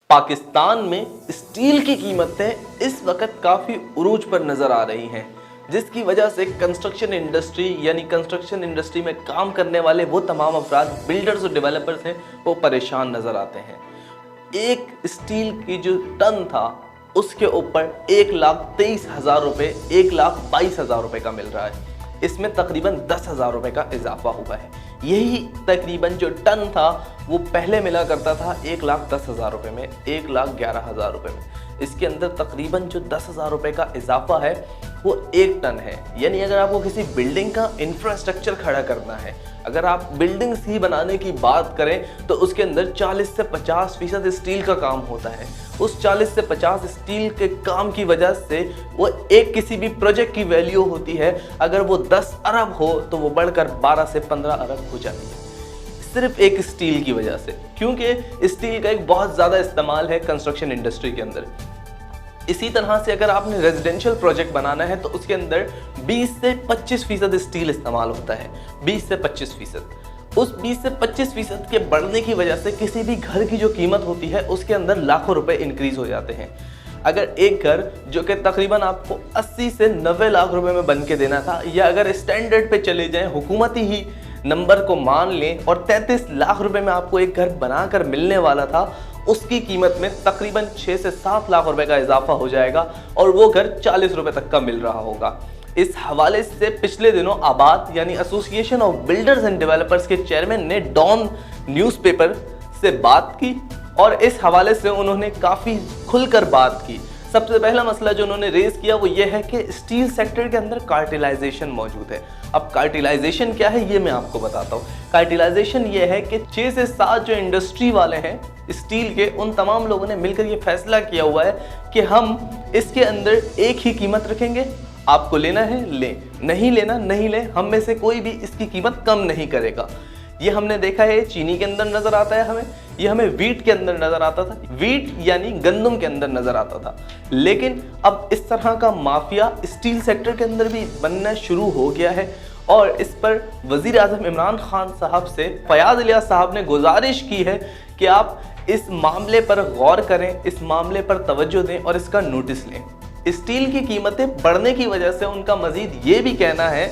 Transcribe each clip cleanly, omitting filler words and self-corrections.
पाकिस्तान में स्टील की कीमतें इस वक्त काफ़ी उरूज पर नज़र आ रही हैं, जिसकी वजह से कंस्ट्रक्शन इंडस्ट्री यानी कंस्ट्रक्शन इंडस्ट्री में काम करने वाले वो तमाम अफराद, बिल्डर्स और डेवलपर्स हैं, वो परेशान नज़र आते हैं। एक स्टील की जो टन था उसके ऊपर 1,23,000 रुपये, 1,22,000 रुपये का मिल रहा है। इसमें तकरीबन 10,000 रुपये का इजाफा हुआ है। यही तकरीबन जो टन था वो पहले मिला करता था 1,10,000 रुपये में, 1,11,000 रुपये में। इसके अंदर तकरीबन जो 10,000 रुपये का इजाफा है वो एक टन है। यानी अगर आपको किसी बिल्डिंग का इंफ्रास्ट्रक्चर खड़ा करना है, अगर आप बिल्डिंग्स ही बनाने की बात करें तो उसके अंदर 40 से 50% स्टील का काम होता है। उस 40 से 50 स्टील के काम की वजह से वो एक किसी भी प्रोजेक्ट की वैल्यू होती है, अगर वो 10 अरब हो तो वो बढ़कर 12 से 15 अरब हो जाती है, सिर्फ एक स्टील की वजह से, क्योंकि स्टील का एक बहुत ज़्यादा इस्तेमाल है कंस्ट्रक्शन इंडस्ट्री के अंदर। इसी तरह से अगर आपने रेजिडेंशियल प्रोजेक्ट बनाना है तो उसके अंदर 20 से 25% स्टील इस्तेमाल होता है, 20 से 25%। उस 20 से 25% के बढ़ने की वजह से किसी भी घर की जो कीमत होती है उसके अंदर लाखों रुपए इंक्रीज हो जाते हैं। अगर एक घर जो कि तकरीबन आपको 80 से 90 लाख रुपए में बन के देना था, या अगर स्टैंडर्ड पे चले जाएं, हुकूमती ही नंबर को मान लें, और 33 लाख रुपए में आपको एक घर बनाकर मिलने वाला था, उसकी कीमत में तकरीबन 6 से 7 लाख रुपए का इजाफा हो जाएगा और वो घर 40 रुपए तक का मिल रहा होगा। इस हवाले से पिछले दिनों आबाद यानी association of builders and developers के चेयरमैन ने डॉन न्यूज़पेपर से बात की और इस हवाले से उन्होंने काफ़ी खुलकर बात की। सबसे पहला मसला जो उन्होंने रेज किया वो ये है कि स्टील सेक्टर के अंदर कार्टिलाइजेशन मौजूद है। अब कार्टिलाइजेशन क्या है ये मैं आपको बताता हूँ। कार्टिलाइजेशन ये है कि 6 से 7 जो इंडस्ट्री वाले हैं स्टील के, उन तमाम लोगों ने मिलकर ये फैसला किया हुआ है कि हम इसके अंदर एक ही कीमत रखेंगे, आपको लेना है लें, नहीं लेना नहीं लें, हम में से कोई भी इसकी कीमत कम नहीं करेगा। ये हमने देखा है चीनी के अंदर नजर आता है हमें, ये हमें वीट के अंदर नजर आता था, वीट यानी गंदम के अंदर नजर आता था। लेकिन अब इस तरह का माफिया स्टील सेक्टर के अंदर भी बनना शुरू हो गया है और इस पर वजीर आजम इमरान खान साहब से फयाज इलियास साहब ने गुजारिश की है कि आप इस मामले पर गौर करें, इस मामले पर तवज्जो दें और इसका नोटिस लें। स्टील की कीमतें बढ़ने की वजह से उनका मजीद ये भी कहना है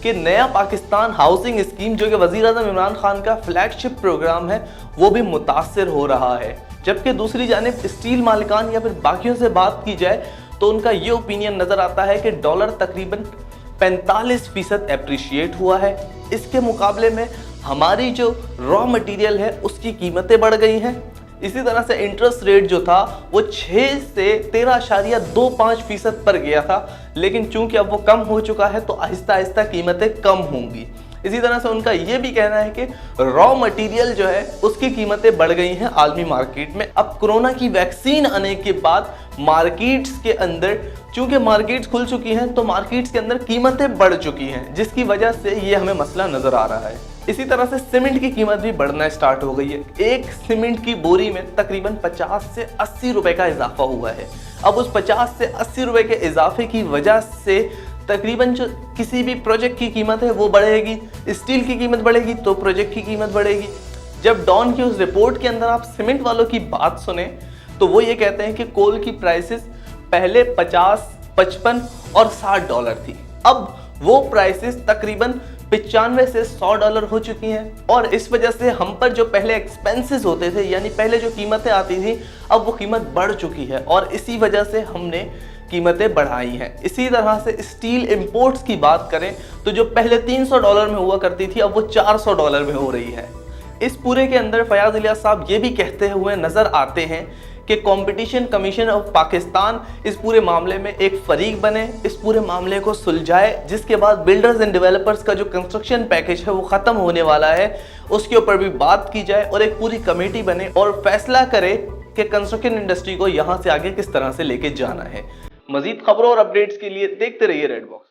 कि नया पाकिस्तान हाउसिंग स्कीम जो कि वज़ीर आज़म इमरान खान का फ्लैगशिप प्रोग्राम है वो भी मुतासिर हो रहा है। जबकि दूसरी जानिब स्टील मालिकान या फिर बाकियों से बात की जाए तो उनका ये ओपिनियन नज़र आता है कि डॉलर तकरीबन 45% एप्रिशिएट हुआ है। इसके मुकाबले में हमारी जो रॉ मटेरियल है उसकी कीमतें बढ़ गई हैं। इसी तरह से इंटरेस्ट रेट जो था वो 6 से 13.25% पर गया था, लेकिन चूंकि अब वो कम हो चुका है तो आहिस्ता आहिस्ता कीमतें कम होंगी। इसी तरह से उनका ये भी कहना है कि रॉ मटेरियल जो है उसकी कीमतें बढ़ गई हैं आलमी मार्केट में। अब कोरोना की वैक्सीन आने के बाद मार्केट्स के अंदर, चूंकि मार्केट्स खुल चुकी हैं तो मार्केट्स के अंदर कीमतें बढ़ चुकी हैं, जिसकी वजह से ये हमें मसला नजर आ रहा है। इसी तरह से सीमेंट की कीमत भी बढ़ना स्टार्ट हो गई है। एक सीमेंट की बोरी में तकरीबन 50 से 80 रुपए का इजाफा हुआ है। अब उस 50 से 80 रुपए के इजाफे की वजह से तकरीबन जो किसी भी प्रोजेक्ट की कीमत है वो बढ़ेगी, स्टील की कीमत बढ़ेगी तो प्रोजेक्ट की कीमत बढ़ेगी। जब डॉन की उस रिपोर्ट के अंदर आप सीमेंट वालों की बात सुने तो वो ये कहते हैं कि कोल की प्राइसेस पहले 50, 55 और $60 थी, अब वो प्राइसेस तकरीबन 95 से $100 हो चुकी हैं। और इस वजह से हम पर जो पहले एक्सपेंसेस होते थे, यानी पहले जो कीमतें आती थी, अब वो कीमत बढ़ चुकी है और इसी वजह से हमने कीमतें बढ़ाई हैं। इसी तरह से स्टील इंपोर्ट्स की बात करें तो जो पहले $300 में हुआ करती थी अब वो $400 में हो रही है। इस पूरे के अंदर फयाज इलियास साहब ये भी कहते हुए नजर आते हैं कि कंपटीशन कमीशन ऑफ पाकिस्तान इस पूरे मामले में एक फरीक बने, इस पूरे मामले को सुलझाए, जिसके बाद बिल्डर्स एंड डेवलपर्स का जो कंस्ट्रक्शन पैकेज है वो ख़त्म होने वाला है, उसके ऊपर भी बात की जाए और एक पूरी कमेटी बने और फैसला करे कि कंस्ट्रक्शन इंडस्ट्री को यहाँ से आगे किस तरह से लेके जाना है। मजीद खबरों और अपडेट्स के लिए देखते रहिए रेड बॉक्स।